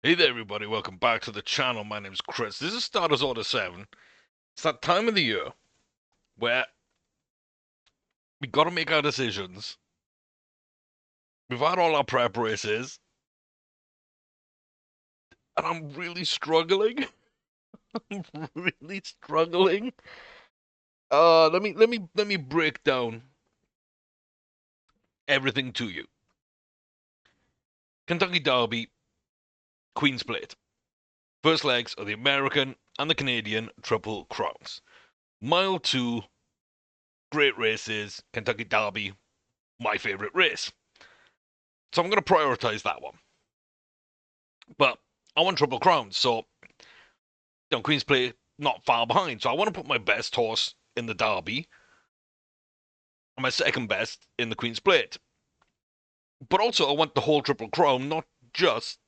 Hey there, everybody. Welcome back to the channel. My name's Chris. This is Starters Order 7. It's that time of the year where we gotta make our decisions. We've had all our prep races, and I'm really struggling. I'm really struggling. Let me break down everything to you. Kentucky Derby, Queen's Plate. First legs are the American and the Canadian Triple Crowns. Mile 2, great races. Kentucky Derby, my favorite race. So I'm going to prioritize that one. But I want Triple Crowns, so Queen's Plate not far behind. So I want to put my best horse in the Derby and my second best in the Queen's Plate. But also I want the whole Triple Crown, not just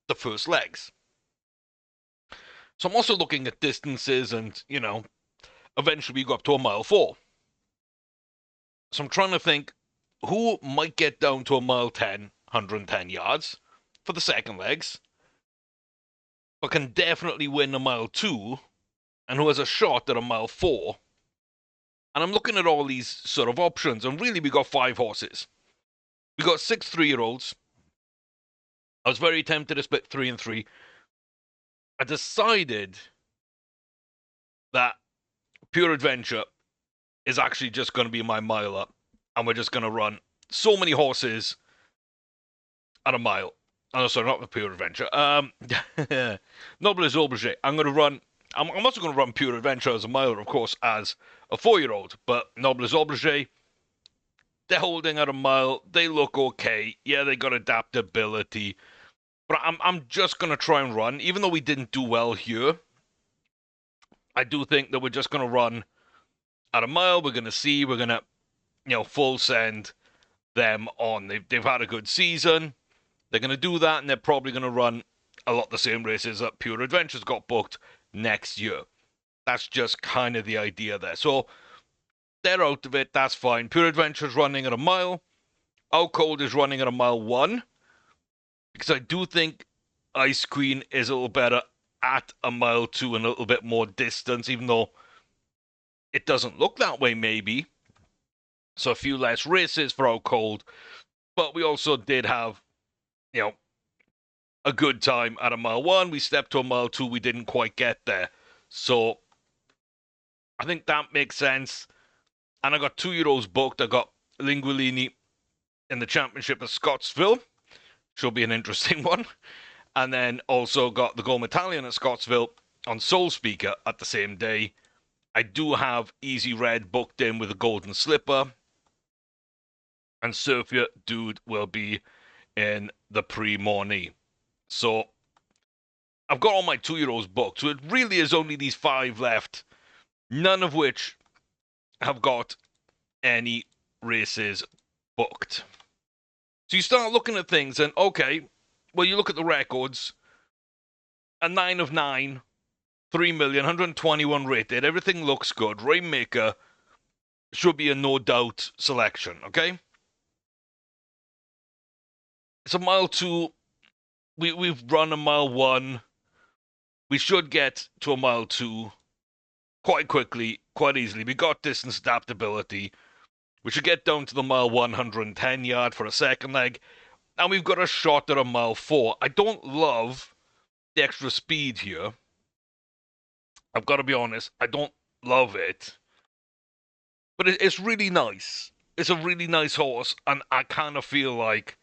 the first legs. So I'm also looking at distances and, eventually we go up to a mile 4. So I'm trying to think who might get down to a mile 10, 110 yards for the second legs, but can definitely win a mile 2, and who has a shot at a mile 4. And I'm looking at all these sort of options, and really we got 5 horses. We got 6 3-year-olds. I was very tempted to split 3 and 3. I decided that Pure Adventure is actually just going to be my mile up, and we're just going to run so many horses at a mile. Oh, sorry, not the Pure Adventure. Noblesse Oblige. I'm also going to run Pure Adventure as a miler, of course, as a 4-year-old. But Noblesse Oblige, they're holding at a mile. They look okay. Yeah, they got adaptability. But I'm just going to try and run. Even though we didn't do well here, I do think that we're just going to run at a mile. We're going to see. We're going to, full send them on. They've had a good season. They're going to do that, and they're probably going to run a lot the same races that Pure Adventures got booked next year. That's just kind of the idea there. So they're out of it. That's fine. Pure Adventures running at a mile. Out Cold is running at a mile 1. Because I do think Ice Queen is a little better at a mile 2 and a little bit more distance, even though it doesn't look that way maybe. So a few less races for Out Cold. But we also did have, a good time at a mile 1. We stepped to a mile 2. We didn't quite get there. So I think that makes sense. And I got 2-year-olds booked. I got Linguini in the championship at Scottsville. Should be an interesting one. And then also got the Gold Medallion at Scottsville on Soul Speaker at the same day. I do have Easy Red booked in with a Golden Slipper. And Surfia Dude will be in the pre-morning. So I've got all my 2-year-olds booked. So it really is only these 5 left, none of which have got any races booked. So you start looking at things and, okay, well, you look at the records. A 9 of 9, 3 million, 121 rated. Everything looks good. Rainmaker should be a no-doubt selection, okay? It's a mile 2. We've run a mile 1. We should get to a mile 2 quite quickly, quite easily. We got distance adaptability. We should get down to the mile 110 yard for a second leg. And we've got a shot at a mile 4. I don't love the extra speed here. I've got to be honest. I don't love it. But it's really nice. It's a really nice horse. And I kind of feel like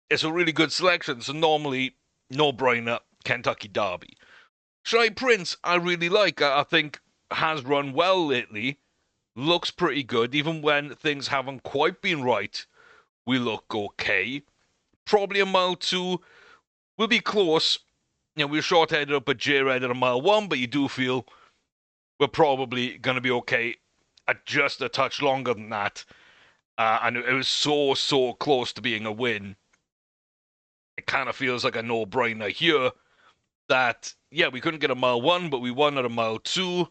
it's a really good selection. So normally, no-brainer, Kentucky Derby. Shy Prince, I really like. I think has run well lately. Looks pretty good. Even when things haven't quite been right, we look okay. Probably a mile 2. We'll be close. We're short-headed up at J-Red at a mile 1, but you do feel we're probably going to be okay at just a touch longer than that. And it was so close to being a win. It kind of feels like a no-brainer here that, yeah, we couldn't get a mile 1, but we won at a mile 2.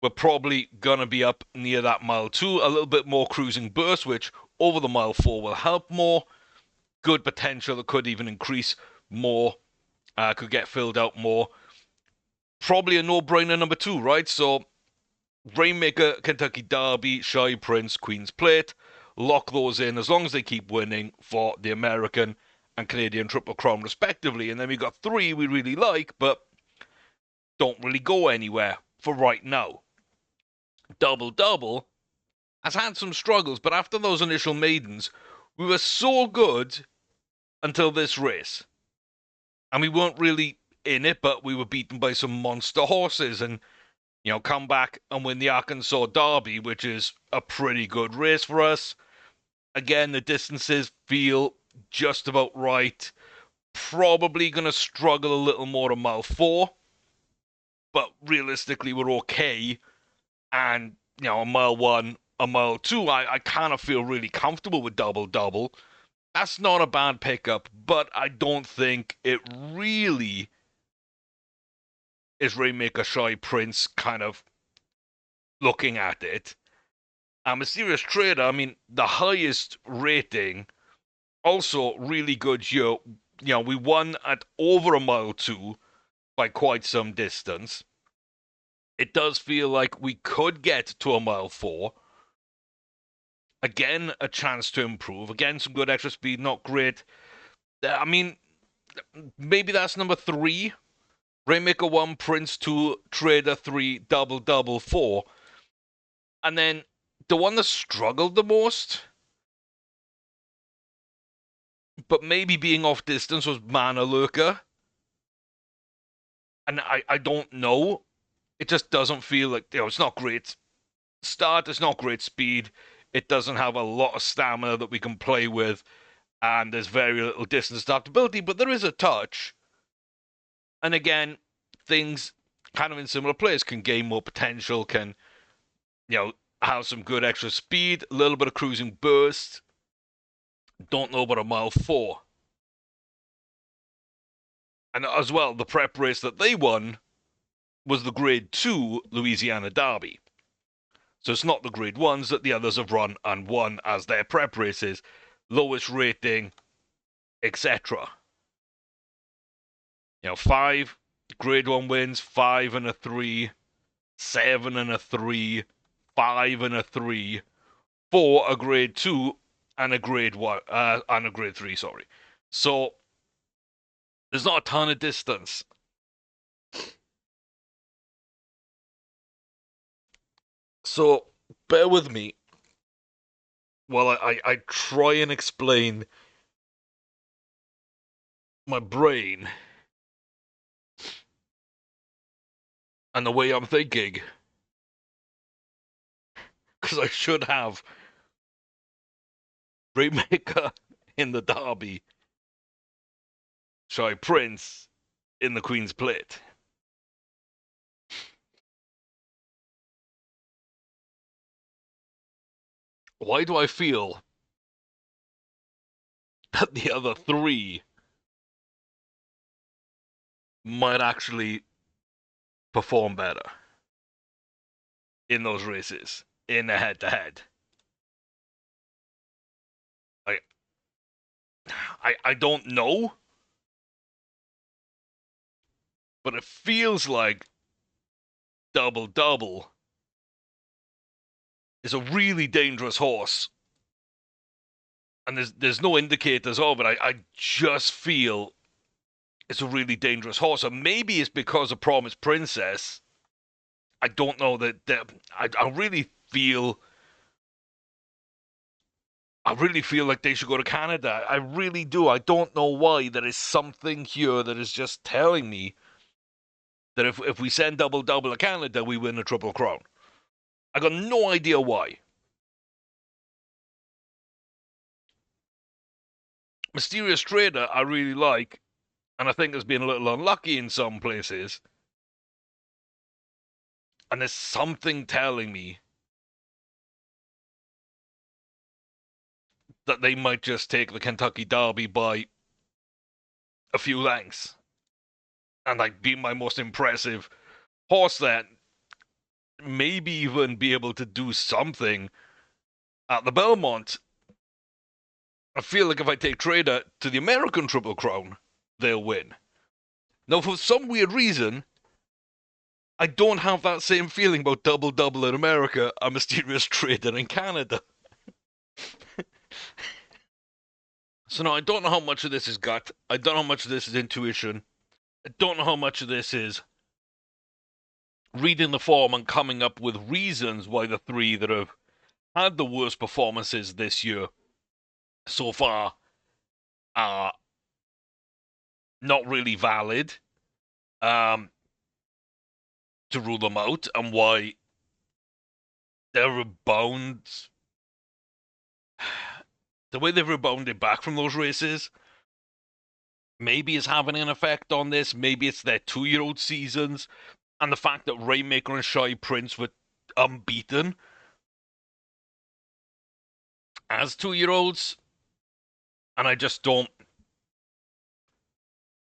We're probably going to be up near that mile 2. A little bit more cruising burst, which over the mile 4 will help more. Good potential that could even increase more could get filled out more. Probably a no-brainer number 2, right? So Rainmaker, Kentucky Derby, Shy Prince, Queen's Plate. Lock those in as long as they keep winning for the American and Canadian Triple Crown, respectively. And then we got 3 we really like, but don't really go anywhere for right now. Double Double has had some struggles, but after those initial maidens, we were so good until this race. And we weren't really in it, but we were beaten by some monster horses and, come back and win the Arkansas Derby, which is a pretty good race for us. Again, the distances feel just about right. Probably going to struggle a little more at mile 4, but realistically, we're okay. And, a mile 1, a mile 2, I kind of feel really comfortable with Double Double. That's not a bad pickup, but I don't think it really is Rainmaker Shy Prince kind of looking at it. I'm a serious trader. I mean, the highest rating, also really good year. We won at over a mile 2 by quite some distance. It does feel like we could get to a mile 4. Again, a chance to improve. Again, some good extra speed, not great. I mean, maybe that's number 3. Rainmaker 1, Prince 2, Trader 3, Double Double 4. And then the one that struggled the most, but maybe being off distance, was Mana Lurker. And I don't know. It just doesn't feel like, it's not great start, it's not great speed. It doesn't have a lot of stamina that we can play with. And there's very little distance adaptability, but there is a touch. And again, things kind of in similar plays can gain more potential, can, have some good extra speed, a little bit of cruising burst. Don't know about a mile 4. And as well, the prep race that they won was the Grade 2 Louisiana Derby. So it's not the Grade 1s that the others have run and won as their prep races. Lowest rating, etc. 5 Grade 1 wins, 5 and a 3, 7 and a 3, 5 and a 3, 4 a Grade 2, and a Grade 1, and a Grade 3, sorry. So there's not a ton of distance. So bear with me while I try and explain my brain and the way I'm thinking. Because I should have Rainmaker in the Derby, Shy Prince in the Queen's Plate. Why do I feel that the other 3 might actually perform better in those races, in a head-to-head? I don't know, but it feels like Double Double is a really dangerous horse. And there's no indicators of it. I just feel it's a really dangerous horse. And maybe it's because of Promise Princess. I don't know that I really feel like they should go to Canada. I really do. I don't know why. There is something here that is just telling me that if we send Double Double to Canada, we win a Triple Crown. I got no idea why. Mysterious Trader, I really like, and I think has been a little unlucky in some places. And there's something telling me that they might just take the Kentucky Derby by a few lengths. And like be my most impressive horse there. Maybe even be able to do something at the Belmont. I feel like if I take Trader to the American Triple Crown, they'll win. Now, for some weird reason, I don't have that same feeling about Double Double in America and Mysterious Trader in Canada. So now I don't know how much of this is gut. I don't know how much of this is intuition. I don't know how much of this is reading the form and coming up with reasons why the three that have had the worst performances this year so far are not really valid to rule them out, and why their rebounds, the way they've rebounded back from those races, maybe is having an effect on this. Maybe it's their 2-year-old seasons, and the fact that Rainmaker and Shy Prince were unbeaten as 2-year-olds, and I just don't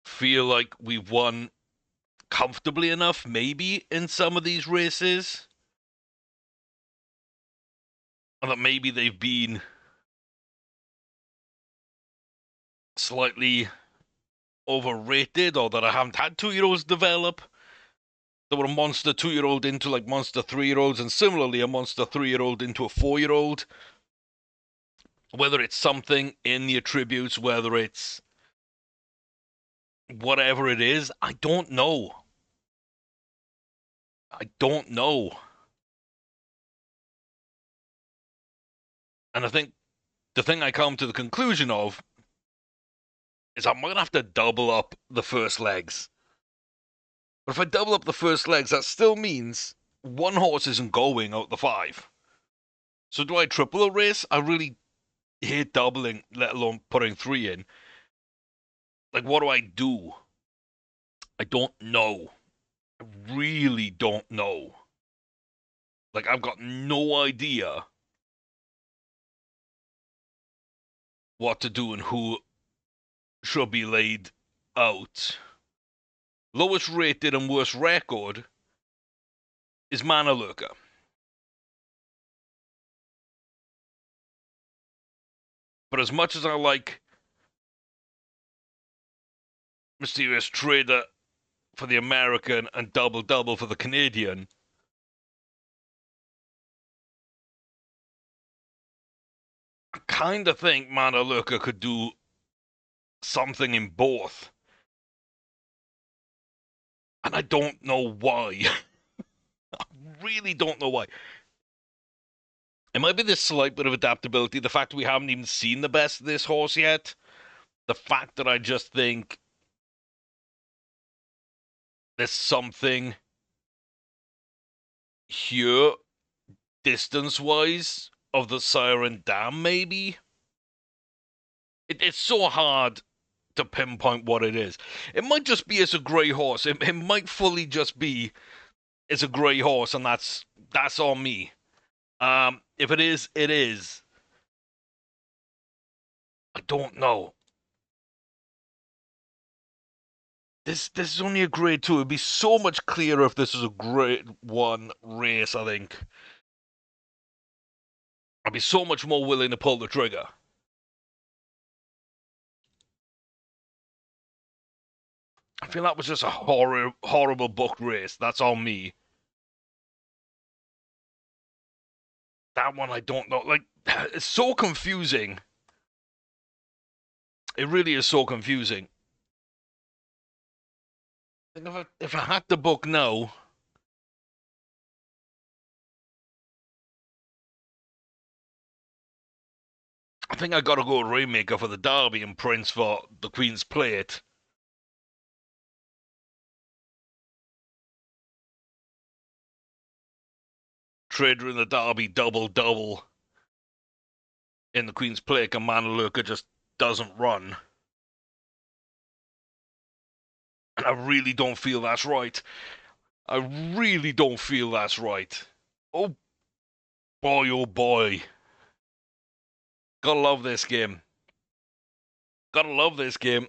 feel like we've won comfortably enough, maybe, in some of these races. And that maybe they've been slightly overrated, or that I haven't had 2-year-olds develop. There were a monster 2-year-old into like monster 3-year-olds, and similarly a monster 3-year-old into a 4-year-old. Whether it's something in the attributes, whether it's whatever it is, I don't know. I don't know. And I think the thing I come to the conclusion of is I'm going to have to double up the first legs. But if I double up the first legs, that still means one horse isn't going out the 5. So do I triple a race? I really hate doubling, let alone putting 3 in. Like, what do I do? I don't know. I really don't know. Like, I've got no idea what to do and who should be laid out. Lowest rated and worst record is Manalurka. But as much as I like Mysterious Trader for the American and Double Double for the Canadian, I kind of think Manalurka could do something in both. And I don't know why. I really don't know why. It might be this slight bit of adaptability, the fact that we haven't even seen the best of this horse yet. The fact that I just think there's something here, distance-wise, of the Siren Dam, maybe? It's so hard to pinpoint what it is. It might just be it's a grey horse. It might fully just be it's a grey horse, and that's on me. If it is, it is. I don't know. This is only a grade 2. It'd be so much clearer if this was a grade 1 race, I think. I'd be so much more willing to pull the trigger. I feel that was just a horrible booked race. That's on me. That one I don't know. Like, it's so confusing. It really is so confusing. If I had to book now, I think I gotta go Rainmaker for the Derby and Prince for the Queen's Plate. Trader in the Derby, double in the Queen's Plate, and Manalurka just doesn't run. And I really don't feel that's right. I really don't feel that's right. Oh boy, oh boy. Gotta love this game. Gotta love this game.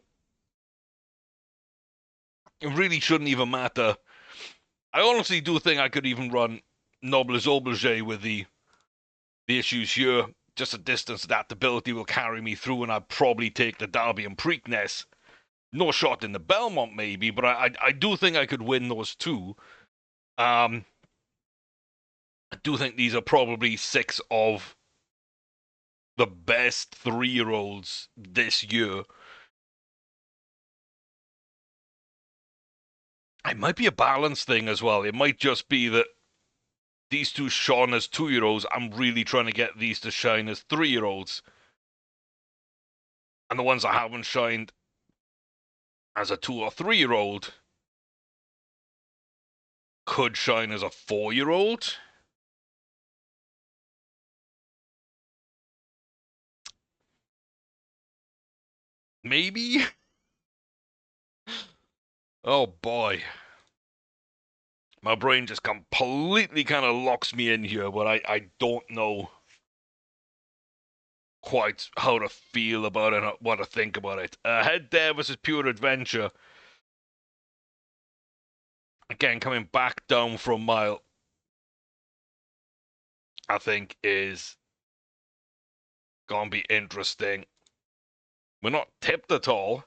It really shouldn't even matter. I honestly do think I could even run Nobles Oblige with the issues here. Just a distance adaptability will carry me through, and I'd probably take the Derby and Preakness No shot in the Belmont, maybe, but I do think I could win those two. I do think these are probably 6 of the best 3-year-olds this year. It might be a balance thing as well. It might just be that these two shone as 2-year-olds. I'm really trying to get these to shine as 3-year-olds. And the ones that haven't shined as a 2 or 3-year-old could shine as a 4-year-old. Maybe? Oh boy. My brain just completely kind of locks me in here, but I don't know quite how to feel about it, what to think about it. Head There versus Pure Adventure. Again, coming back down from mile, I think is gonna be interesting. We're not tipped at all.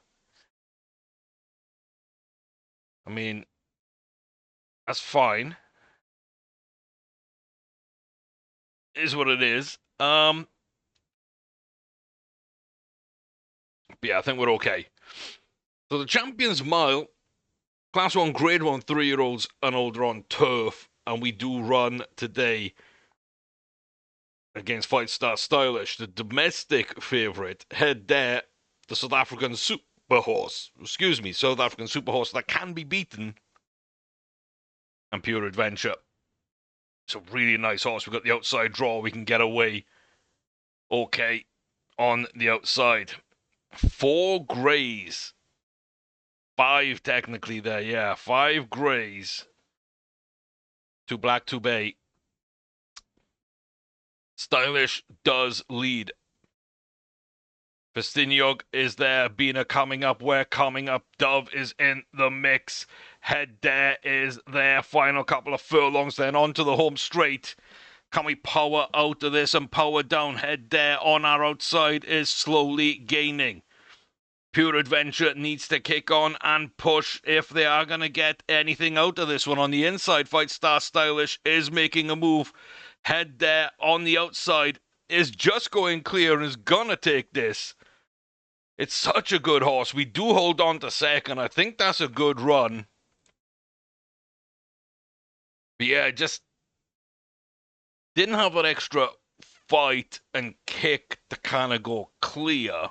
I mean, that's fine. Is what it is. But yeah, I think we're okay. So the Champions Mile, Class 1, Grade 1, 3-year-olds and older on turf, and we do run today against Fight Star Stylish, the domestic favourite. Head There, the South African super horse. South African super horse that can be beaten. And Pure Adventure. It's a really nice horse. We've got the outside draw. We can get away okay on the outside. 4 greys. 5 technically there, yeah. 5 greys. 2 black, 2 bay. Stylish does lead. Festiniog is there. Bina coming up. Where coming up. Dove is in the mix. Head There is there. Final couple of furlongs, then onto the home straight. Can we power out of this and power down? Head There on our outside is slowly gaining. Pure Adventure needs to kick on and push if they are going to get anything out of this one. On the inside, Fight Star Stylish is making a move. Head There on the outside is just going clear and is going to take this. It's such a good horse. We do hold on to second. I think that's a good run. But yeah, just didn't have an extra fight and kick to kind of go clear.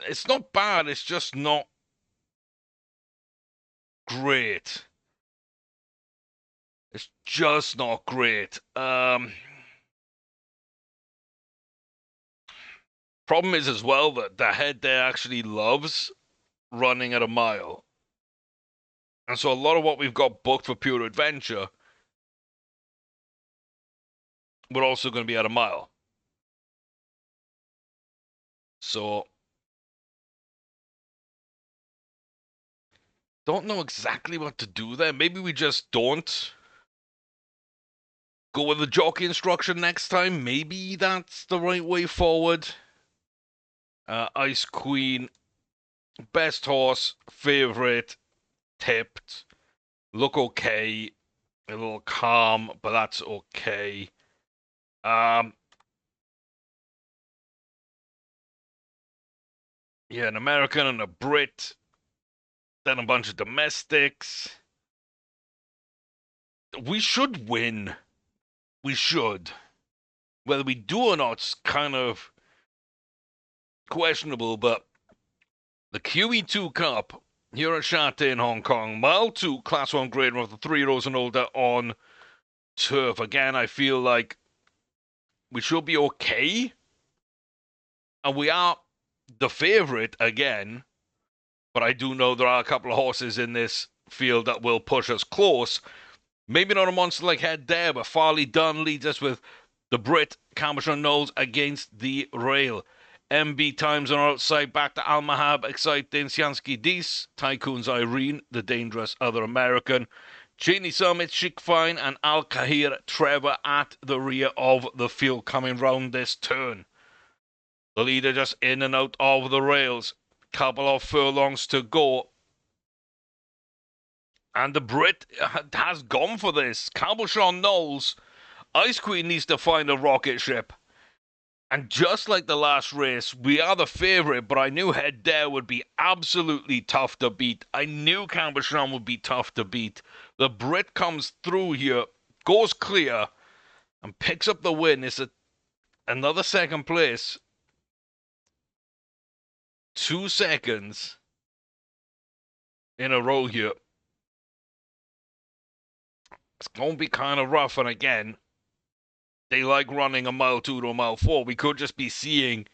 It's not bad. It's just not great. It's just not great. Problem is as well that the Head There actually loves running at a mile. And so a lot of what we've got booked for Pure Adventure, we're also going to be at a mile. So, don't know exactly what to do there. Maybe we just don't go with the jockey instruction next time. Maybe that's the right way forward. Ice Queen, best horse, favorite, tipped. Look okay. A little calm, but that's okay. Yeah, an American and a Brit. Then a bunch of domestics. We should win. We should. Whether we do or not's kind of questionable, but the QE2 Cup here at Shanghai in Hong Kong, Mile 2, Class 1 Grade 1 for the 3-year-olds and older on turf. Again, I feel like we should be okay. And we are the favourite again. But I do know there are a couple of horses in this field that will push us close. Maybe not a monster like Head There, but Farley Dunn leads us with the Brit, Cabochon Knowles against the rail. MB Times on our outside, back to Al Mahab, Exciting, Siansky Dis, Tycoon's Irene, the dangerous other American, Cheney Summit, Chic Fine, and Al Kahir Trevor at the rear of the field coming round this turn. The leader just in and out of the rails. Couple of furlongs to go. And the Brit has gone for this. Cabochon knows Ice Queen needs to find a rocket ship. And just like the last race, we are the favourite, but I knew Head There would be absolutely tough to beat. I knew Cabochon would be tough to beat. The Brit comes through here, goes clear, and picks up the win. It's another second place. 2 seconds in a row here. It's going to be kind of rough, and again, they like running a mile 2 to a mile 4. We could just be seeing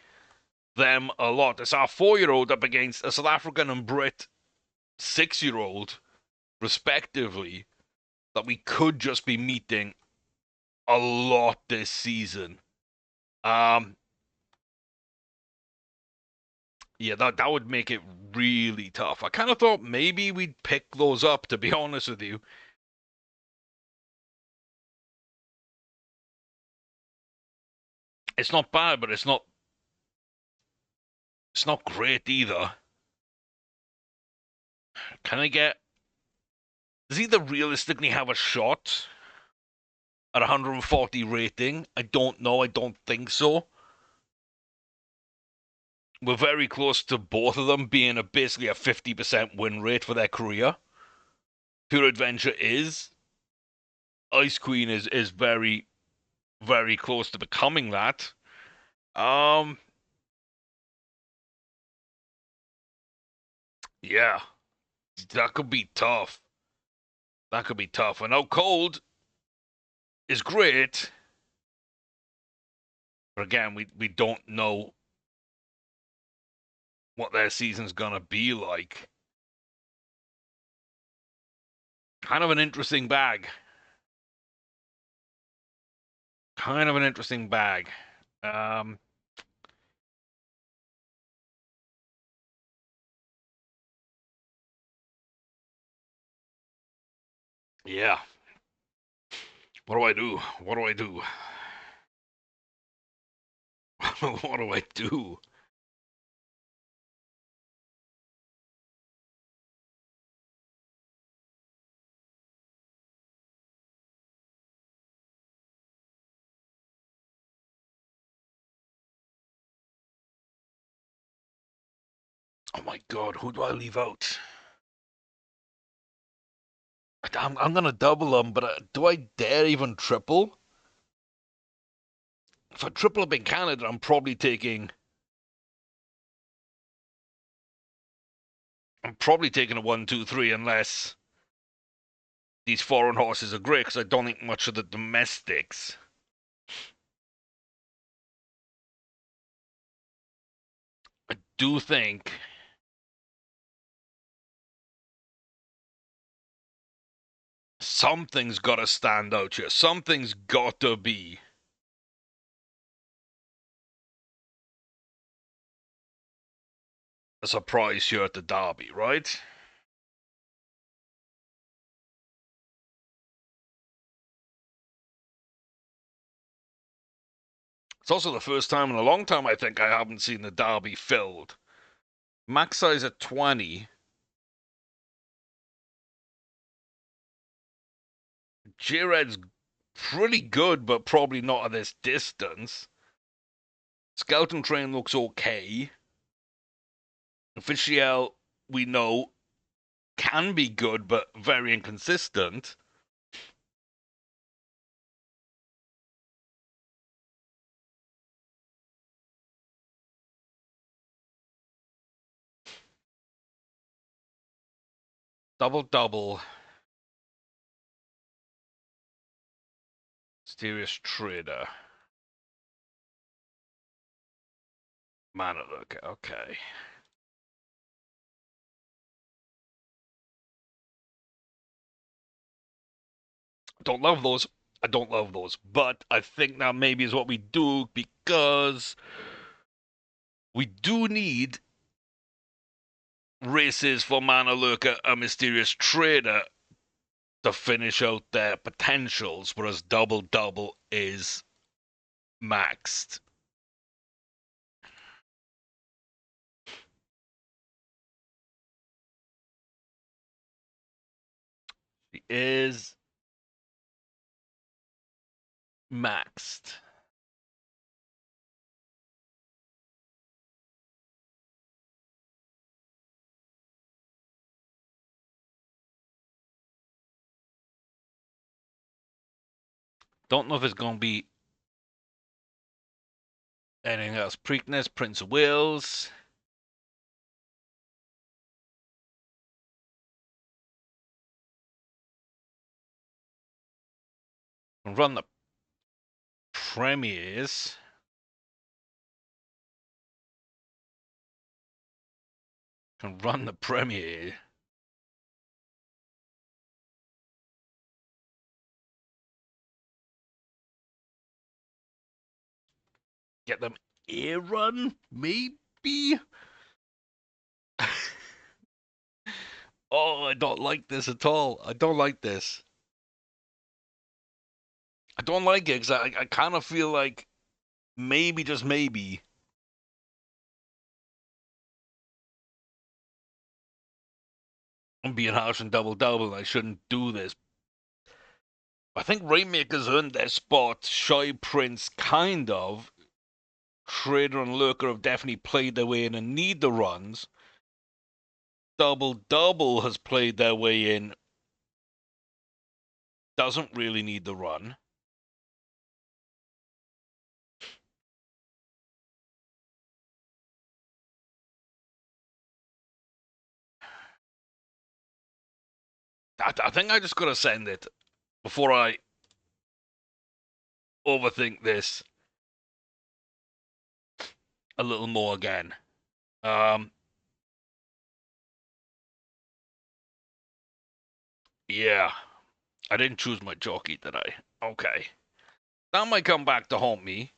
them a lot. It's our 4-year-old up against a South African and Brit 6-year-old, respectively, that we could just be meeting a lot this season. Yeah, that would make it really tough. I kind of thought maybe we'd pick those up, to be honest with you. It's not bad, but it's not great either. Can I get... Does he realistically have a shot at 140 rating? I don't know. I don't think so. We're very close to both of them being basically a 50% win rate for their career. Pure Adventure is. Ice Queen is very, very close to becoming that. Yeah. That could be tough. That could be tough. And Out Cold is great. But again, we don't know what their season's gonna be like. Kind of an interesting bag. Kind of an interesting bag. Yeah. What do I do? What do I do? What do I do? Oh my god, who do I leave out? I'm gonna double them, but do I dare even triple? If I triple up in Canada, I'm probably taking a 1, 2, 3, unless these foreign horses are great, because I don't think much of the domestics. I do think something's got to stand out here. Something's got to be a surprise here at the Derby, right? It's also the first time in a long time I think I haven't seen the Derby filled. Max size at 20. J-Red's pretty good, but probably not at this distance. Scout and Train looks okay. Officiel, we know, can be good, but very inconsistent. Double. Mysterious Trader. Manalook, okay. Don't love those. I don't love those. But I think that maybe is what we do, because we do need races for Manalook, a Mysterious Trader, to finish out their potentials, whereas Double is maxed. is maxed. Don't know if it's going to be anything else. Preakness, Prince of Wales. Can run the premiers. Can run the premier. Get them air run, maybe? Oh, I don't like this at all. I don't like this. I don't like it because I kind of feel like maybe, just maybe, I'm being harsh and double. I shouldn't do this. I think Rainmaker's earned their spot. Shy Prince, kind of. Trader and Lurker have definitely played their way in and need the runs. Double has played their way in. Doesn't really need the run. I think I just gotta send it before I overthink this a little more again. Yeah. I didn't choose my jockey, did I? Okay. That might come back to haunt me.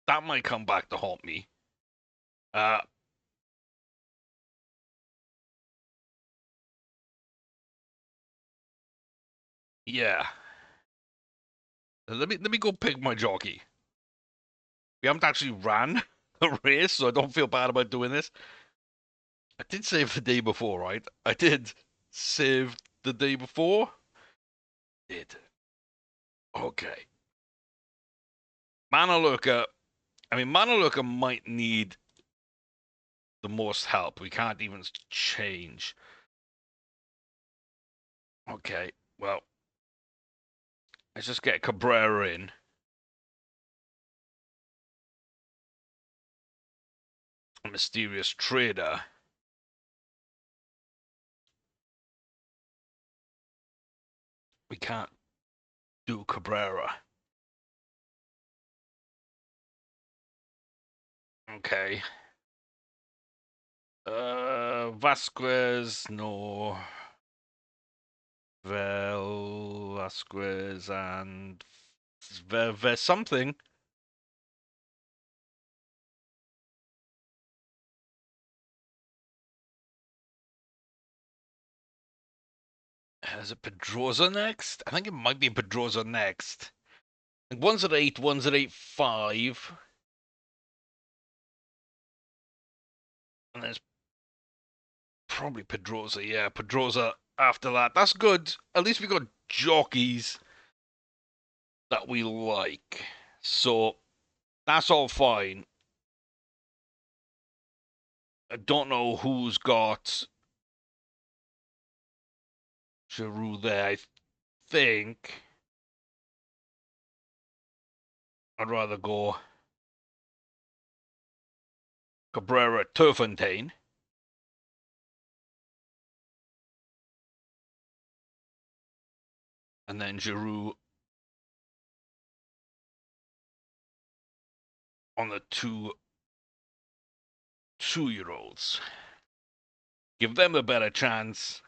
That might come back to haunt me. Uh, yeah. Let me go pick my jockey. We haven't actually ran the race, so I don't feel bad about doing this. I did save the day before, right? I did save the day before. Did. Okay. Manalurka. I mean, Manalurka might need the most help. We can't even change. Okay. Well, let's just get Cabrera in. A mysterious trader. We can't do Cabrera. Okay. Vasquez, no. Vasquez and there's something. Is it Pedroza next? I think it might be Pedroza next. Like one's at 8, one's at 8.5. And there's probably Pedroza. Yeah, Pedroza after that. That's good. At least we got jockeys that we like. So that's all fine. I don't know who's got Giroux there. I think I'd rather go Cabrera Turfontaine. And then Giroux on the two-year-olds. Give them a better chance.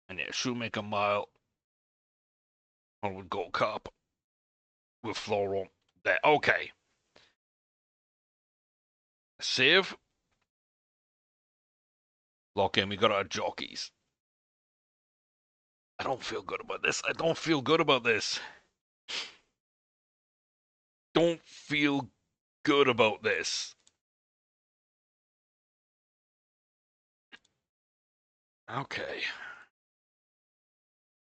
And yeah, Shoemaker Mile on Gold Cup with Floral there. Okay. Save. Lock in. We got our jockeys. I don't feel good about this. I don't feel good about this. Don't feel good about this. Okay.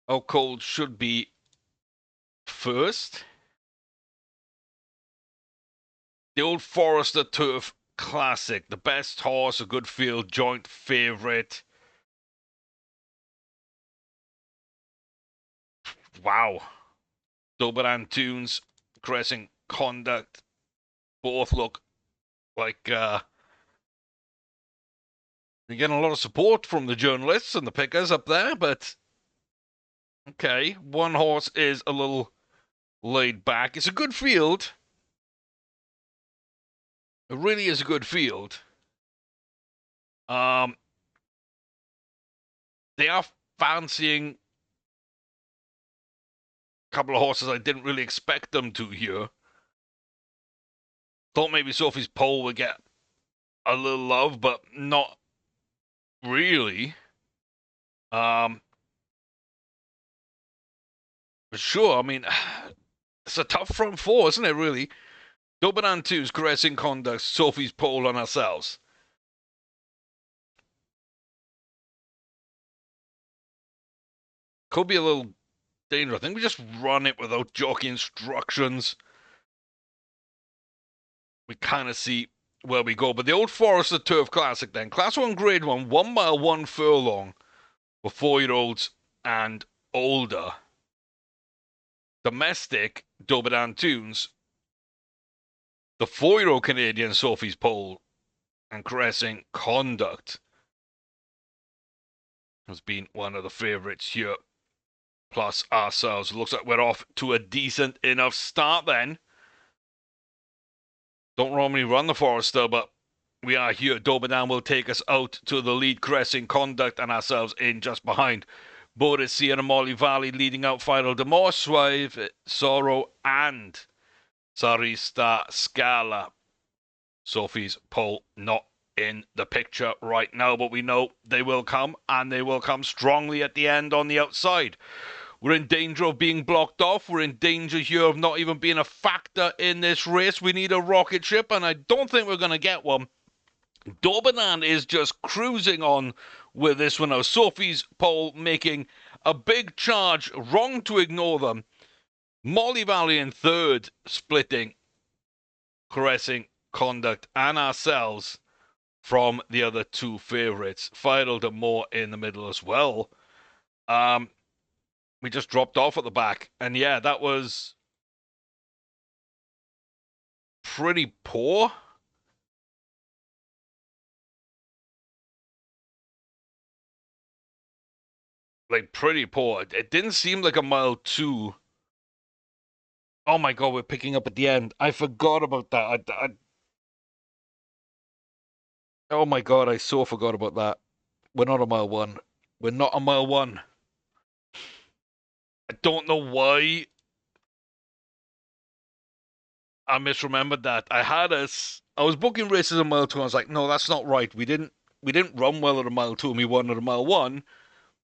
How cold should be first? The Old Forester Turf Classic. The best horse, a good field, joint favourite. Wow. Doberan Tunes, Crescent Conduct, both look like they're getting a lot of support from the journalists and the pickers up there, but okay. One horse is a little laid back. It's a good field. It really is a good field. Um, they are fancying a couple of horses I didn't really expect them to here. Thought maybe Sophie's Pole would get a little love, but not really. But sure, I mean, it's a tough front four, isn't it, really? Doberan 2's Caressing Conduct, Sophie's Pole, and ourselves. Could be a little dangerous. I think we just run it without jockey instructions. We kind of see where we go. But the Old Forester Turf Classic then. Class 1, Grade 1, 1 mile, 1 furlong for 4-year-olds and older. Domestic, Doberan Tunes. The 4-year-old Canadian Sophie's Pole and Caressing Conduct has been one of the favourites here. Plus ourselves. Looks like we're off to a decent enough start then. Don't normally run the Forester, but we are here. Doberan will take us out to the lead. Caressing Conduct and ourselves in just behind. Boris and Molly Valley leading out Final Demore, Suave, Sorrow, and Sarista Scala. Sophie's Pole not in the picture right now, but we know they will come, and they will come strongly at the end on the outside. We're in danger of being blocked off. We're in danger here of not even being a factor in this race. We need a rocket ship, and I don't think we're going to get one. Doberan is just cruising on with this one now. Sophie's Pole making a big charge. Wrong to ignore them. Molly Valley in third, splitting, Caressing Conduct, and ourselves from the other two favourites. Final Demore in the middle as well. We just dropped off at the back. And yeah, that was pretty poor. Like, pretty poor. It didn't seem like a mile 2. Oh my god, we're picking up at the end. I forgot about that. Oh my god, I so forgot about that. We're not a mile 1. We're not a mile 1. I don't know why I misremembered that. I was booking races at mile 2. And I was like, no, that's not right. We didn't run well at a mile 2 and we won at a mile 1.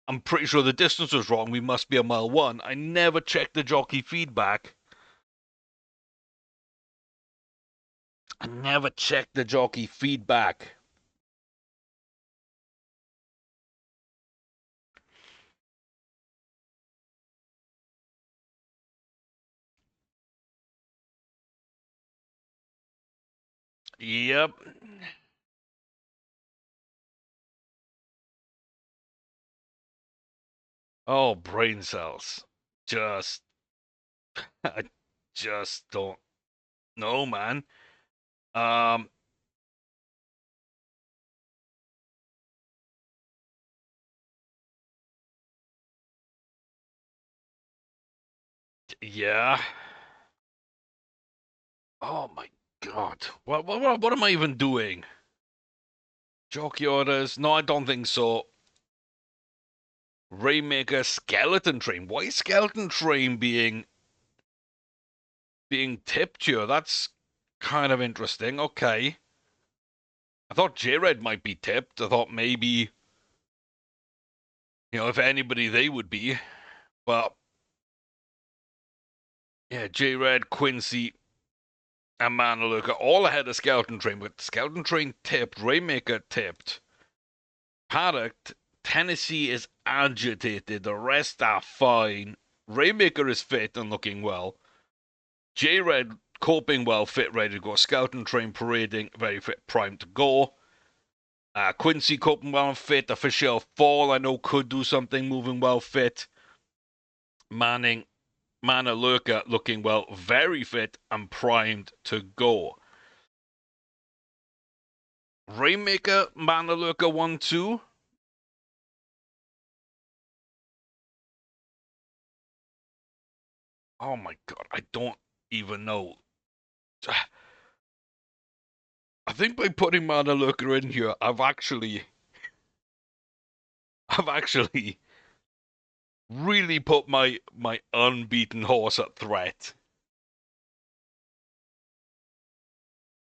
I'm pretty sure the distance was wrong. We must be a mile 1. I never checked the jockey feedback. Yep. Oh, brain cells. Just, I just don't know, man. Um, yeah. Oh my god. What am I even doing? Jockey orders? No, I don't think so. Rainmaker Skeleton Train. Why is Skeleton Train being tipped here? That's kind of interesting. Okay. I thought J-Red might be tipped. I thought maybe, if anybody they would be. But yeah, J-Red, Quincy, and Manaluka all ahead of Skeleton Train. But Skeleton Train tipped, Rainmaker tipped, Paddock Tennessee is agitated. The rest are fine. Rainmaker is fit and looking well. J-Red coping well, fit, ready to go. Scout and train parading, very fit, primed to go. Quincy coping well and fit. Official Fall, I know, could do something, moving well, fit. Manning, Mana Lurker looking well, very fit and primed to go. Rainmaker, Mana Lurker 1-2. Oh my god, I don't even know. I think by putting Mana Lurker in here, I've actually really put my unbeaten horse at threat.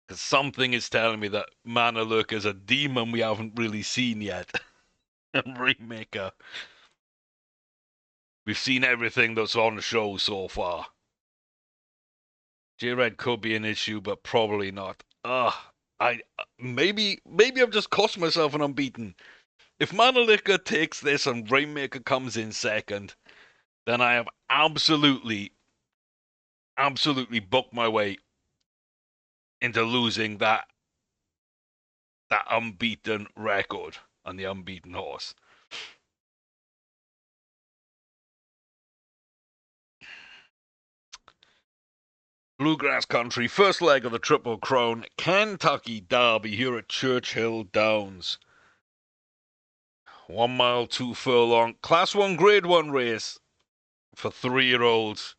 Because something is telling me that Mana Lurker is a demon we haven't really seen yet. And Rainmaker. We've seen everything that's on the show so far. J-Red could be an issue, but probably not. Maybe I've just cost myself an unbeaten. If Mana Lurker takes this and Rainmaker comes in second, then I have absolutely booked my way into losing that unbeaten record on the unbeaten horse. Bluegrass Country, first leg of the Triple Crown, Kentucky Derby here at Churchill Downs. 1 mile, 2 furlong, Class 1, Grade 1 race for 3-year-olds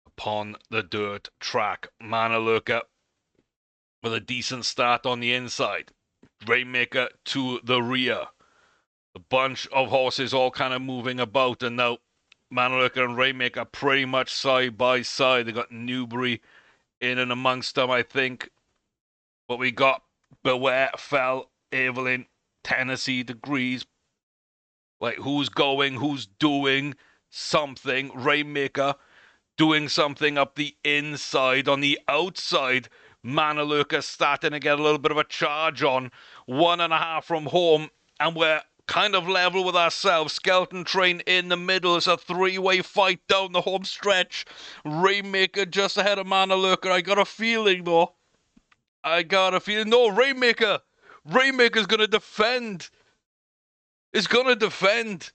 upon the dirt track. Mana Lurker with a decent start on the inside. Rainmaker to the rear. A bunch of horses all kind of moving about, and now Mana Lurker and Rainmaker pretty much side by side. They got Newbury in and amongst them, I think. But we got Beware, Fell, Evelyn, Tennessee, Degrees. Like, who's going, who's doing something? Rainmaker doing something up the inside. On the outside, Mana Lurker starting to get a little bit of a charge on. 1.5 from home, and we're kind of level with ourselves. Skeleton Train in the middle. It's a 3-way fight down the home stretch. Rainmaker just ahead of Mana Lurker. I got a feeling, though. No, Rainmaker! Rainmaker's gonna defend. Is gonna defend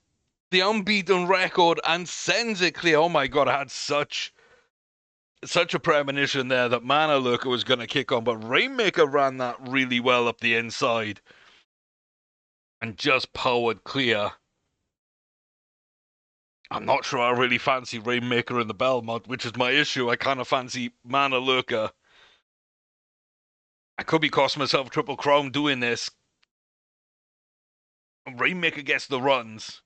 the unbeaten record and sends it clear. Oh my god, I had such a premonition there that Mana Lurker was gonna kick on, but Rainmaker ran that really well up the inside and just powered clear. I'm not sure I really fancy Rainmaker in the Belmont, which is my issue. I kind of fancy Mana Lurker. I could be costing myself Triple Crown doing this. Rainmaker gets the runs.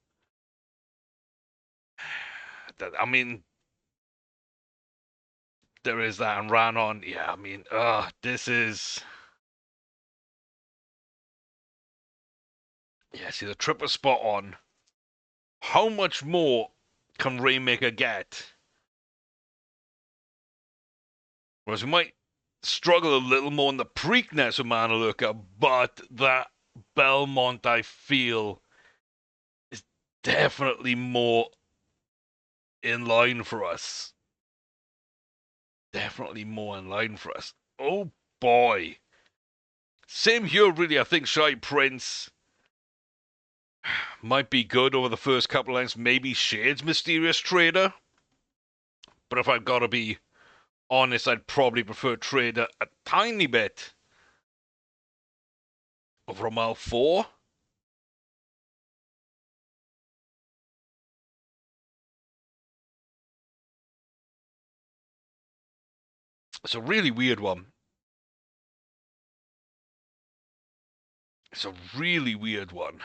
I mean, there is that, and ran on. Yeah, I mean, this is... Yeah, see, the triple spot on. How much more can Rainmaker get? Whereas we might struggle a little more in the Preakness of Mana Lurker, but that Belmont, I feel, is definitely more in line for us. Definitely more in line for us. Oh boy. Same here, really. I think Shy Prince might be good over the first couple of lengths. Maybe Shades Mysterious Trader. But if I've got to be honest, I'd probably prefer Trader a tiny bit over a mile 4. It's a really weird one. It's a really weird one.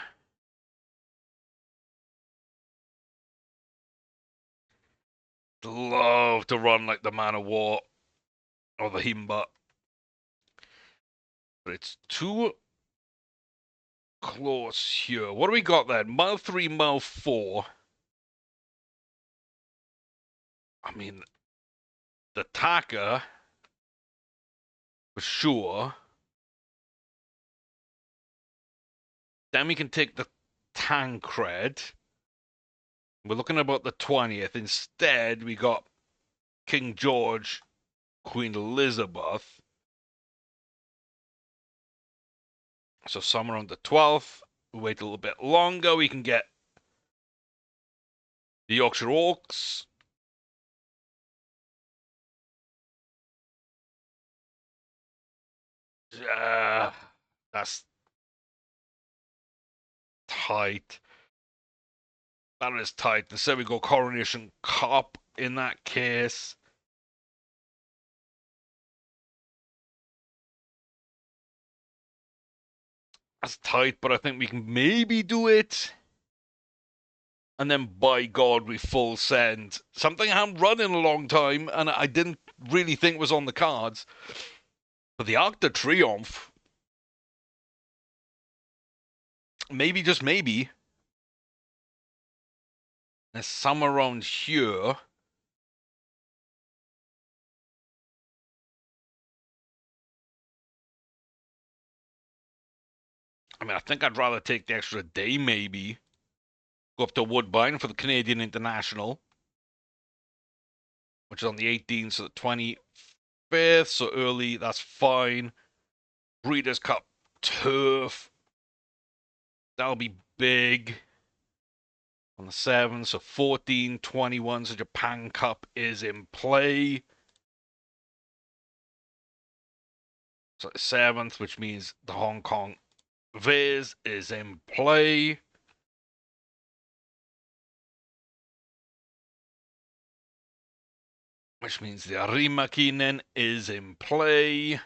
Love to run like the Man of War or the Himba. But it's too close here. What do we got then? Mile 3, mile 4. I mean, the Taka, for sure. Then we can take the Tancred. We're looking about the 20th. Instead, we got King George, Queen Elizabeth. So somewhere on the 12th. We wait a little bit longer. We can get the Yorkshire Oaks. That's tight. That is tight. Instead, we go Coronation Cup in that case. That's tight, but I think we can maybe do it. And then, by God, we full send. Something I haven't run in a long time, and I didn't really think was on the cards. But the Arc de Triomphe, maybe, just maybe, there's some around here. I mean, I think I'd rather take the extra day, maybe. Go up to Woodbine for the Canadian International, which is on the 18th, so the 25th, so early, that's fine. Breeders' Cup Turf, that'll be big. On the 7th, so 14, 21, so Japan Cup is in play. So 7th, which means the Hong Kong Viz is in play. Which means the Rimakinen is in play.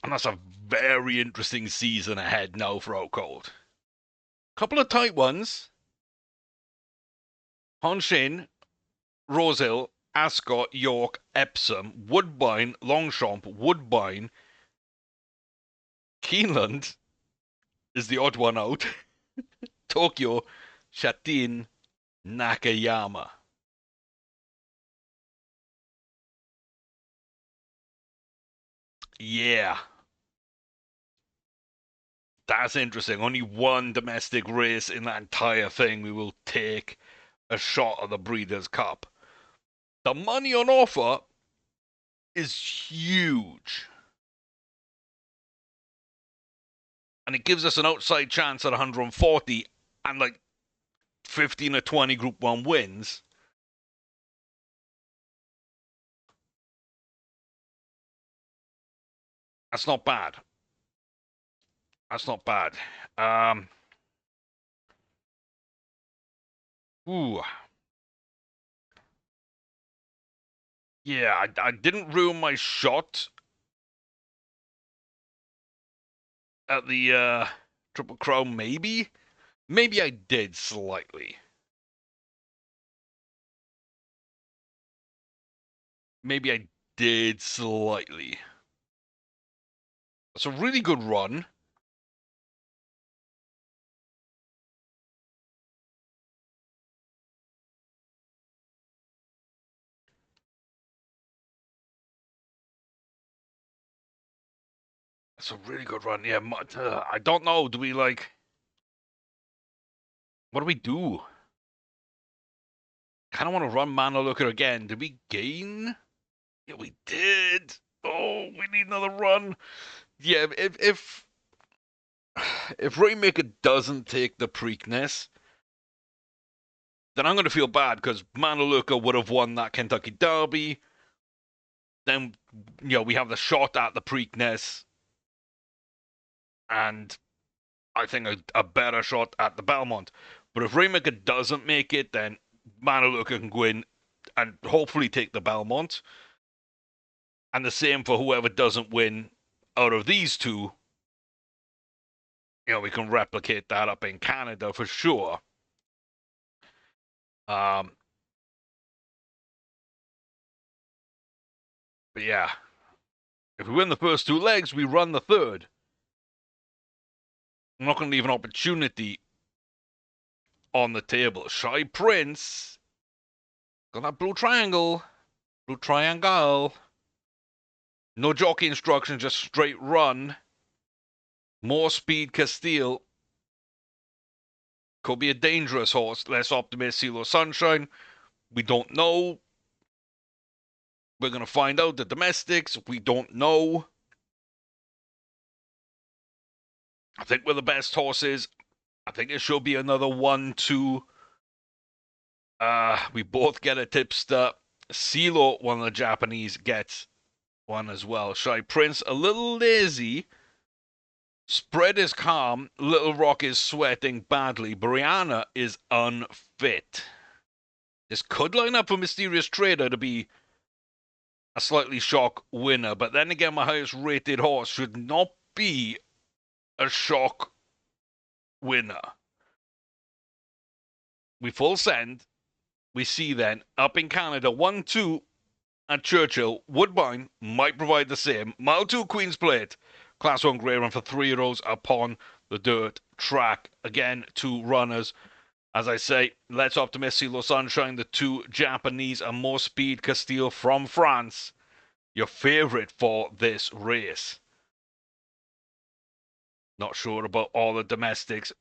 And that's a very interesting season ahead now for Outcold. Couple of tight ones. Honshin, Rosehill, Ascot, York, Epsom, Woodbine, Longchamp, Woodbine. Keeneland is the odd one out. Tokyo, Shatin, Nakayama. Yeah. That's interesting. Only one domestic race in that entire thing. We will take a shot at the Breeders' Cup. The money on offer is huge. And it gives us an outside chance at 140 and like 15 or 20 Group 1 wins. That's not bad. That's not bad. Ooh. Yeah, I didn't ruin my shot at the Triple Crown, maybe? Maybe I did slightly. Maybe I did slightly. It's a really good run. It's a really good run. Yeah, I don't know. Do we like... What do we do? Kind of want to run Mana Looker again. Did we gain? Yeah, we did. Oh, we need another run. Yeah, if Rainmaker doesn't take the Preakness, then I'm going to feel bad because Mana Looker would have won that Kentucky Derby. Then, we have the shot at the Preakness. And I think a better shot at the Belmont. But if Rainmaker doesn't make it, then Mana Looker can go in and hopefully take the Belmont. And the same for whoever doesn't win out of these two. We can replicate that up in Canada for sure. But yeah, if we win the first two legs, we run the third. I'm not going to leave an opportunity on the table. Shy Prince. Got that blue triangle. Blue triangle. No jockey instruction, just straight run. More speed, Castile. Could be a dangerous horse. Less optimist, CeeLo Sunshine. We don't know. We're going to find out. The domestics, we don't know. I think we're the best horses. I think it should be another 1-2. We both get a tipster. CeeLo, one of the Japanese, gets one as well. Shy Prince, a little lazy. Spread is calm. Little Rock is sweating badly. Brianna is unfit. This could line up for Mysterious Trader to be a slightly shock winner. But then again, my highest rated horse should not be a shock winner. We full send. We see then, up in Canada, 1-2 at Churchill. Woodbine might provide the same. Mile 2 Queen's Plate. Class 1 grade run for 3-year-olds upon the dirt track. Again, 2 runners. As I say, Let's Optimist, CeeLo Sunshine, the 2 Japanese, and More Speed Castile from France. Your favorite for this race. Not sure about all the domestics.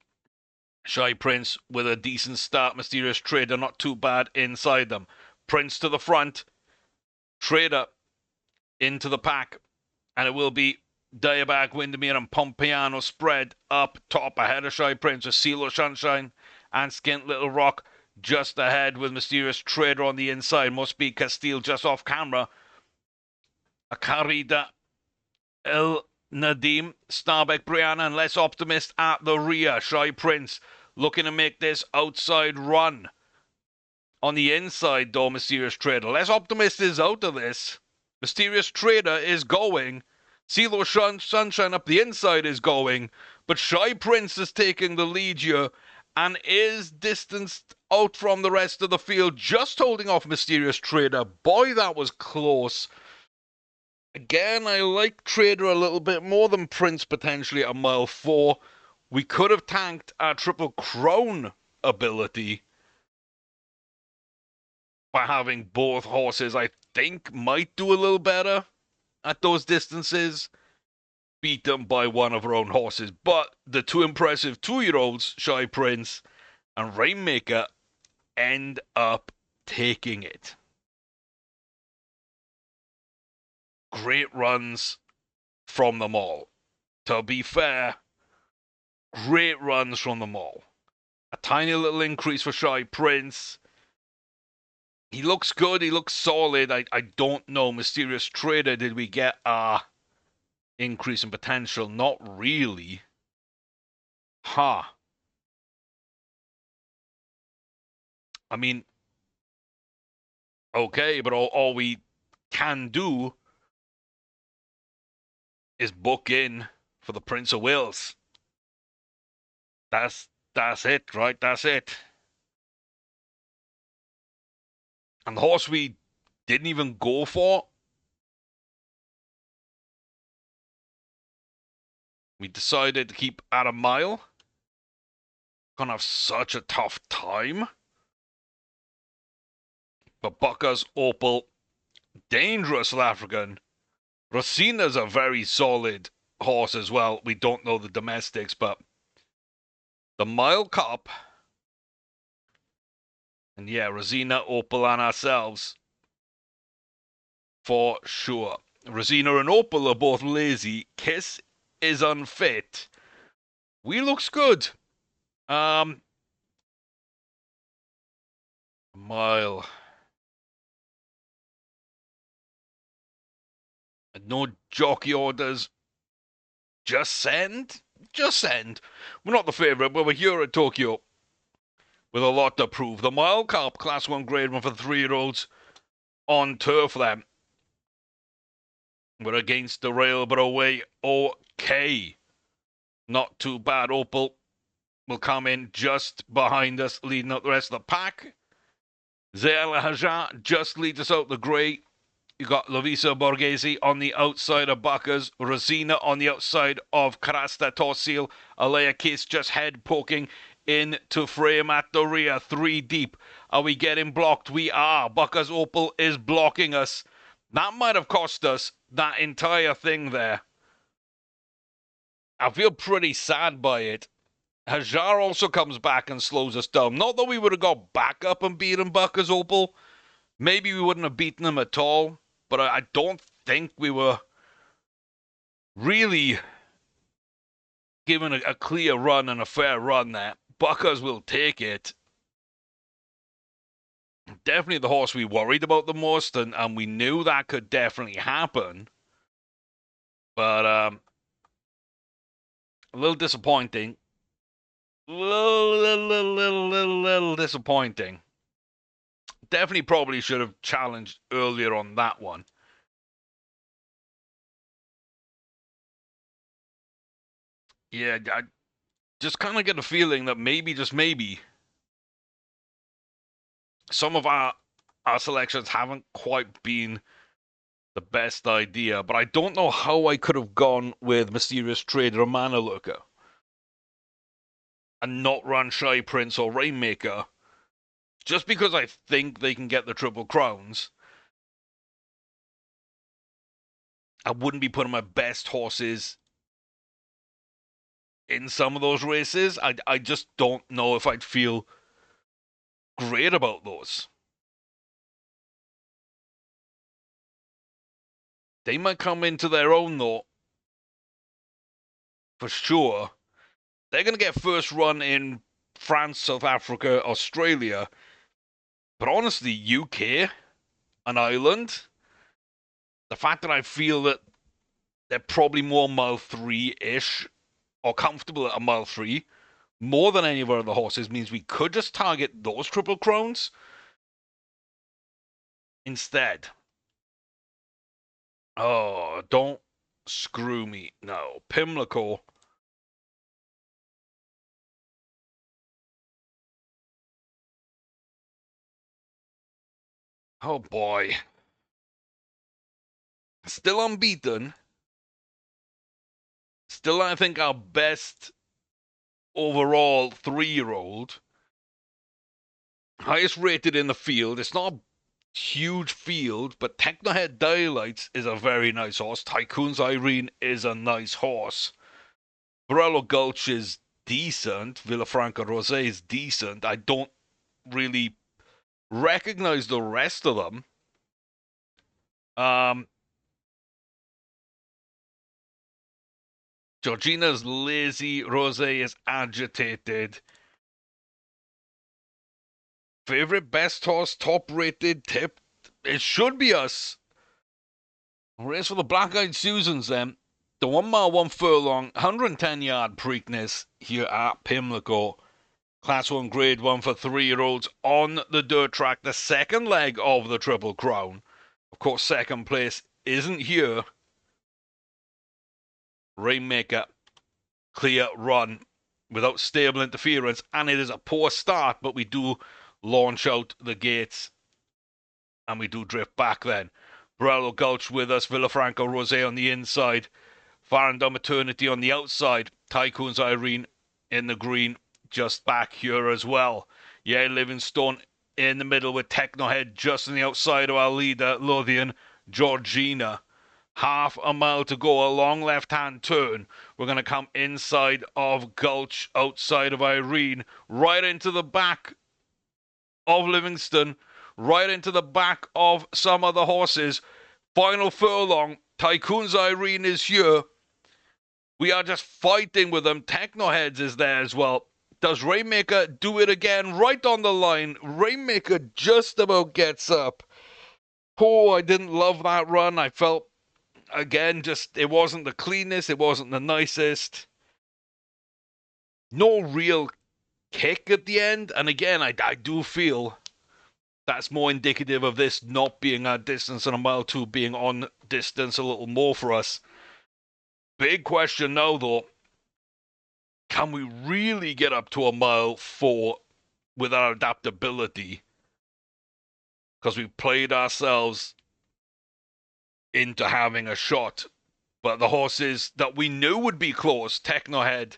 Shy Prince with a decent start. Mysterious Trader not too bad inside them. Prince to the front. Trader into the pack. And it will be Diabag, Windermere and Pompeano spread up top ahead of Shy Prince with CeeLo Sunshine and Skint Little Rock just ahead with Mysterious Trader on the inside. Must be Castile just off camera. Akarida El Nadim, Starbeck, Brianna, and Less Optimist at the rear. Shy Prince looking to make this outside run. On the inside, though, Mysterious Trader. Less Optimist is out of this. Mysterious Trader is going. CeeLo Sunshine up the inside is going. But Shy Prince is taking the lead here and is distanced out from the rest of the field, just holding off Mysterious Trader. Boy, that was close. Again, I like Trader a little bit more than Prince potentially at mile 4. We could have tanked our Triple Crown ability by having both horses, I think, might do a little better at those distances. Beat them by one of our own horses. But the 2 impressive 2-year-olds, Shy Prince and Rainmaker, end up taking it. Great runs from them all. To be fair, great runs from them all. A tiny little increase for Shy Prince. He looks good. He looks solid. I don't know. Mysterious Trader, did we get a increase in potential? Not really. I mean, okay, but all we can do is book in for the Prince of Wales. That's it, right? That's it. And the horse we didn't even go for, we decided to keep at a mile. Gonna have such a tough time. But Bucker's Opal, dangerous South African. Rosina's a very solid horse as well. We don't know the domestics, but the Mile Cup, and yeah, Rosina, Opal, and ourselves for sure. Rosina and Opal are both lazy. Kiss is unfit. We looks good. Mile. No jockey orders. Just send. Just send. We're not the favourite, but we're here at Tokyo with a lot to prove. The Mile Cup, Class 1 grade 1 for 3-year-olds on turf then. We're against the rail, but away. Okay. Not too bad. Opal will come in just behind us, leading up the rest of the pack. Zéla Hajar just leads us out the grey. You got Lovisa Borghese on the outside of Buckers. Rosina on the outside of Karasta Torsil. Alea Kiss just head poking into frame at the rear. 3 deep. Are we getting blocked? We are. Buckers Opal is blocking us. That might have cost us that entire thing there. I feel pretty sad by it. Hajar also comes back and slows us down. Not that we would have got back up and beaten Bucker's Opal. Maybe we wouldn't have beaten him at all. But I don't think we were really given a clear run and a fair run there. Buckers will take it. Definitely the horse we worried about the most, and we knew that could definitely happen. But a little disappointing. Little disappointing. Definitely probably should have challenged earlier on that one. Yeah, I just kind of get a feeling that maybe, just maybe, some of our selections haven't quite been the best idea. But I don't know how I could have gone with Mysterious Trader or Mana Lurker and not run Shy Prince or Rainmaker. Just because I think they can get the Triple Crowns, I wouldn't be putting my best horses in some of those races. I just don't know if I'd feel great about those. They might come into their own, though, for sure. They're going to get first run in France, South Africa, Australia. But honestly, UK and Ireland, the fact that I feel that they're probably more mile 3-ish or comfortable at a mile 3 more than any of our other horses means we could just target those Triple Crowns instead. Oh, don't screw me. No. Pimlico. Oh boy. Still unbeaten. Still, I think, our best overall 3-year-old. Highest rated in the field. It's not a huge field, but Technohead Daylights is a very nice horse. Tycoon's Irene is a nice horse. Borello Gulch is decent. Villafranca Rosé is decent. I don't really recognize the rest of them. Georgina's lazy. Rosé is agitated. Favorite best horse, top rated, tipped. It should be us. Race for the Black Eyed Susans then. The 1 mile, 1 furlong, 110 yard Preakness here at Pimlico. Class 1, Grade 1 for 3-year-olds on the dirt track. The second leg of the Triple Crown. Of course, second place isn't here. Rainmaker, clear run without stable interference. And it is a poor start, but we do launch out the gates. And we do drift back then. Borello Gulch with us. Villafranca Rosé on the inside. Farandom Eternity on the outside. Tycoon's Irene in the green. Just back here as well. Yeah, Livingstone in the middle with Technohead just on the outside of our leader, Lothian. Georgina. Half a mile to go, a long left-hand turn. We're going to come inside of Gulch, outside of Irene, right into the back of Livingston, right into the back of some other horses. Final furlong, Tycoon's Irene is here. We are just fighting with them. Technoheads is there as well. Does Rainmaker do it again? Right on the line. Rainmaker just about gets up. Oh, I didn't love that run. I felt, again, just it wasn't the cleanest. It wasn't the nicest. No real kick at the end. And again, I do feel that's more indicative of this not being at distance and a mile 2 being on distance a little more for us. Big question now, though. Can we really get up to a mile 4 with our adaptability? Because we've played ourselves into having a shot. But the horses that we knew would be close, Technohead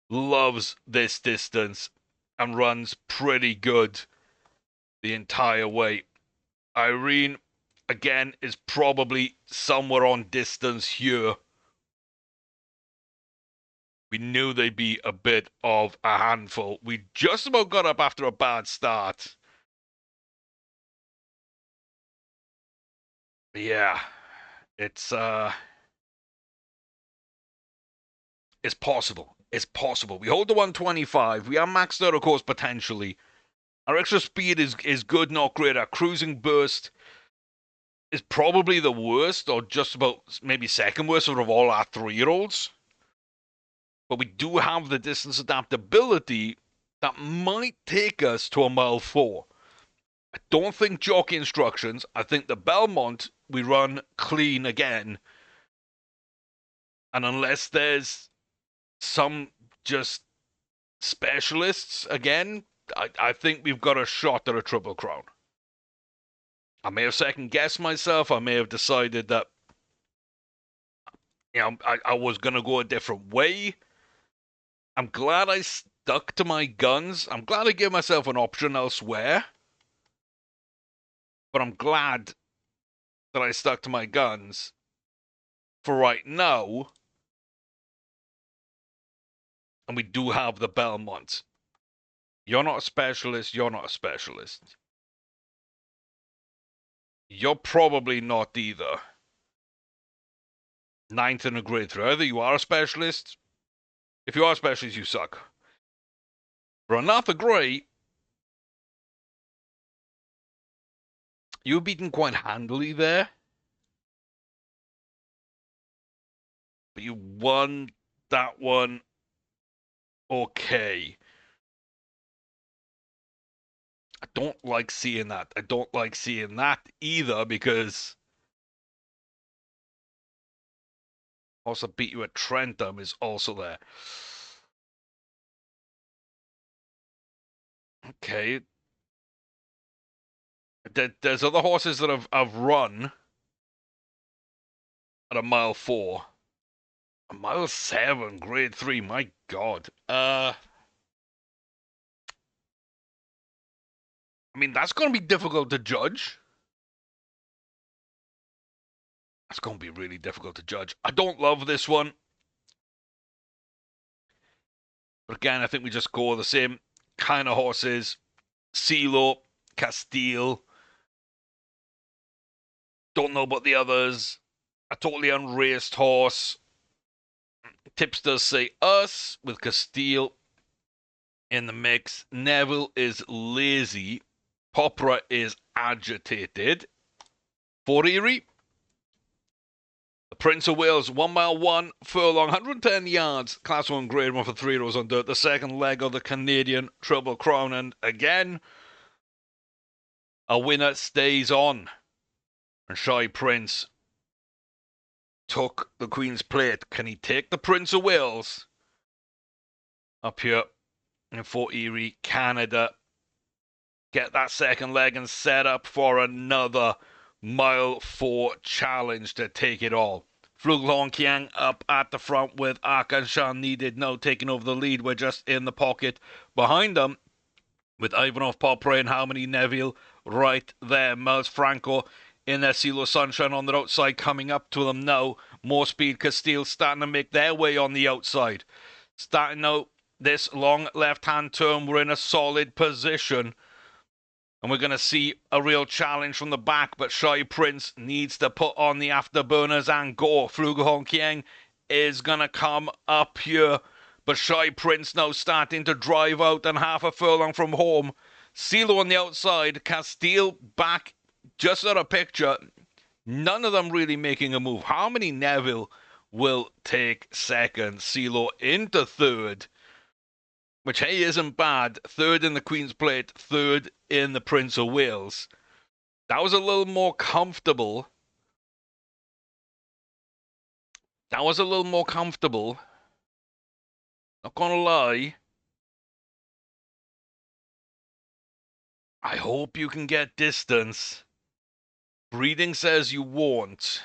loves this distance and runs pretty good the entire way. Irene, again, is probably somewhere on distance here. We knew they'd be a bit of a handful. We just about got up after a bad start. Yeah, it's it's possible. It's possible. We hold the 125. We are maxed out, of course, potentially. Our extra speed is good, not great. Our cruising burst is probably the worst, or just about maybe second worst out of all our 3-year-olds. But we do have the distance adaptability that might take us to a mile 4. I don't think jockey instructions. I think the Belmont we run clean again. And unless there's some just specialists again, I think we've got a shot at a Triple Crown. I may have second guessed myself. I may have decided that, I was going to go a different way. I'm glad I stuck to my guns. I'm glad I gave myself an option elsewhere. But I'm glad that I stuck to my guns for right now. And we do have the Belmont. You're not a specialist. You're not a specialist. You're probably not either. 9th in a grade 3. Either you are a specialist. If you are a specialist, you suck. For another grey, you were beaten quite handily there. But you won that one okay. I don't like seeing that. I don't like seeing that either, because also beat you at Trentham is also there. Okay. There's other horses that have run at a mile 4. A mile 7, grade 3, my God. I mean, that's going to be difficult to judge. That's going to be really difficult to judge. I don't love this one. But again, I think we just go the same kind of horses. CeeLo, Castile. Don't know about the others. A totally unraced horse. Tipsters say us with Castile in the mix. Neville is lazy. Popra is agitated. For Erie, the Prince of Wales, 1 mile 1 furlong, 110 yards, class 1 grade 1 for 3 rows on dirt. The second leg of the Canadian Triple Crown, and again, a winner stays on. And Shy Prince took the Queen's Plate. Can he take the Prince of Wales up here in Fort Erie, Canada? Get that second leg and set up for another mile 4 challenge to take it all. Flugelhorn Kiang up at the front with Arkanshan needed no taking over the lead. We're just in the pocket behind them with Ivanov, Popre, and Harmony Neville right there. Miles Franco in their CeeLo Sunshine on the outside, coming up to them now. More speed. Castile starting to make their way on the outside. Starting out this long left-hand turn, we're in a solid position. And we're going to see a real challenge from the back, but Shy Prince needs to put on the afterburners and go. Flugelhorn Kiang is going to come up here, but Shy Prince now starting to drive out and half a furlong from home. CeeLo on the outside, Castile back just out of picture. None of them really making a move. Harmony Neville will take second. CeeLo into third, which, hey, isn't bad. Third in the Queen's Plate, third in the Prince of Wales. That was a little more comfortable. Not gonna lie. I hope you can get distance. Breeding says you won't.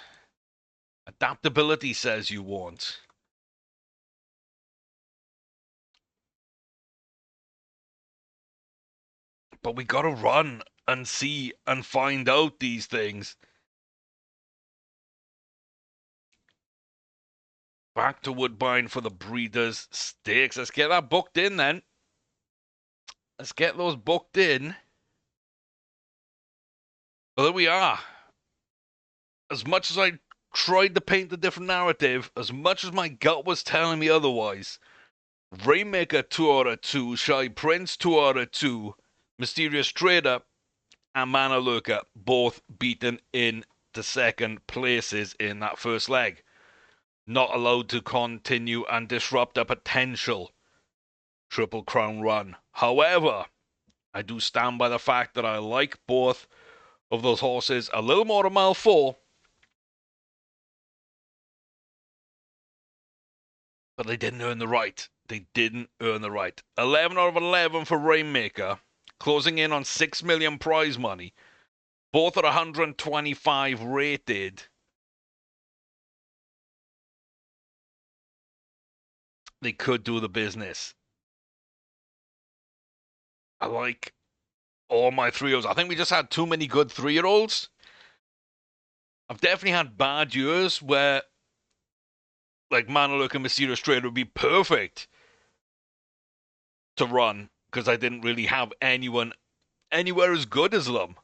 Adaptability says you won't. But we gotta run and see and find out these things. Back to Woodbine for the Breeders' Stakes. Let's get that booked in then. Let's get those booked in. Well, there we are. As much as I tried to paint a different narrative, as much as my gut was telling me otherwise, Rainmaker 2 out of 2, Shy Prince 2 out of 2, Mysterious Trader, and Mana Lurker both beaten in the second places in that first leg. Not allowed to continue and disrupt a potential Triple Crown run. However, I do stand by the fact that I like both of those horses a little more than mile 4. But they didn't earn the right. They didn't earn the right. 11 out of 11 for Rainmaker, closing in on 6 million prize money. Both at 125 rated. They could do the business. I like all my 3-year-olds. I think we just had too many good 3-year-olds. I've definitely had bad years where, like, Manaluk and Mysterious Trader would be perfect to run because I didn't really have anyone anywhere as good as them.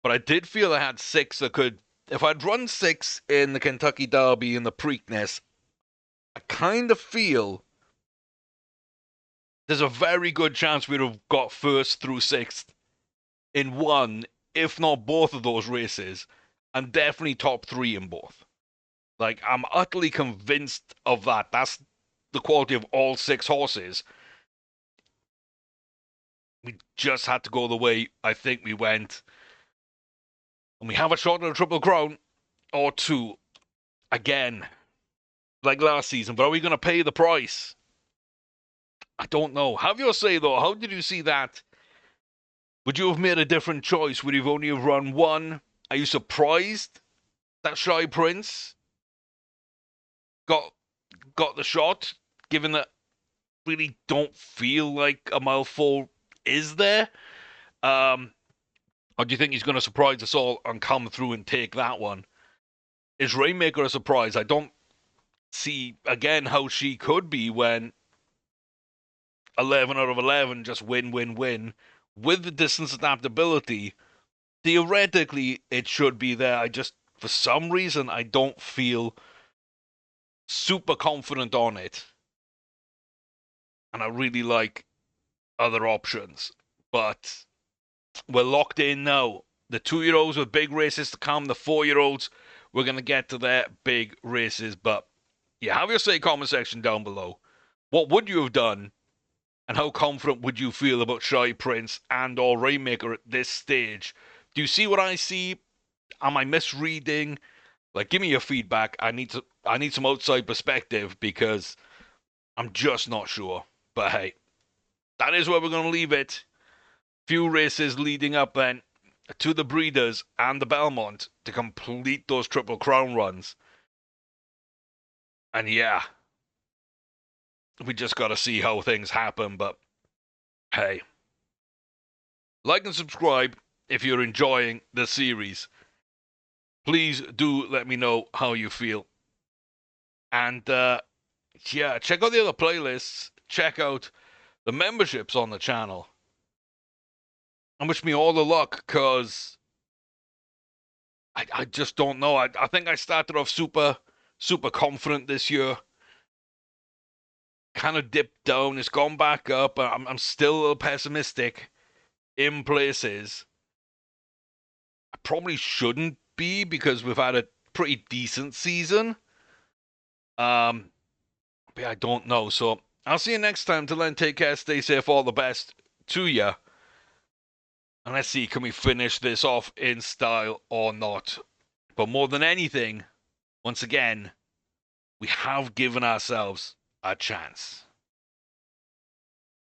But I did feel I had 6 that could. If I'd run 6 in the Kentucky Derby and the Preakness, I kind of feel there's a very good chance we'd have got first through 6th in one, if not both of those races, and definitely top 3 in both. Like, I'm utterly convinced of that. That's the quality of all 6 horses. We just had to go the way I think we went. And we have a shot at a Triple Crown or 2 again, like last season. But are we going to pay the price? I don't know. Have your say, though. How did you see that? Would you have made a different choice? Would you have only have run 1? Are you surprised that Shy Prince got the shot, given that really don't feel like a mile 4 is there? Or do you think he's going to surprise us all and come through and take that one? Is Rainmaker a surprise? I don't see, again, how she could be when 11 out of 11 just win, win, win. With the distance adaptability, theoretically, it should be there. I just, for some reason, I don't feel super confident on it. And I really like other options. But we're locked in now. The 2-year-olds with big races to come. The 4-year-olds, we're going to get to their big races. But yeah, have your say comment section down below. What would you have done? And how confident would you feel about Shy Prince and or Rainmaker at this stage? Do you see what I see? Am I misreading? Like, give me your feedback. I need some outside perspective because I'm just not sure. But hey, that is where we're going to leave it. Few races leading up then to the Breeders and the Belmont to complete those Triple Crown runs. And yeah, we just got to see how things happen. But hey, like and subscribe if you're enjoying the series. Please do let me know how you feel. And yeah, check out the other playlists. Check out the memberships on the channel. And wish me all the luck, because I just don't know. I think I started off super confident this year. Kind of dipped down. It's gone back up. I'm still a little pessimistic in places. I probably shouldn't be because we've had a pretty decent season. But I don't know. So I'll see you next time. Till then, take care, stay safe, all the best to you. And let's see, can we finish this off in style or not? But more than anything, once again, we have given ourselves a chance.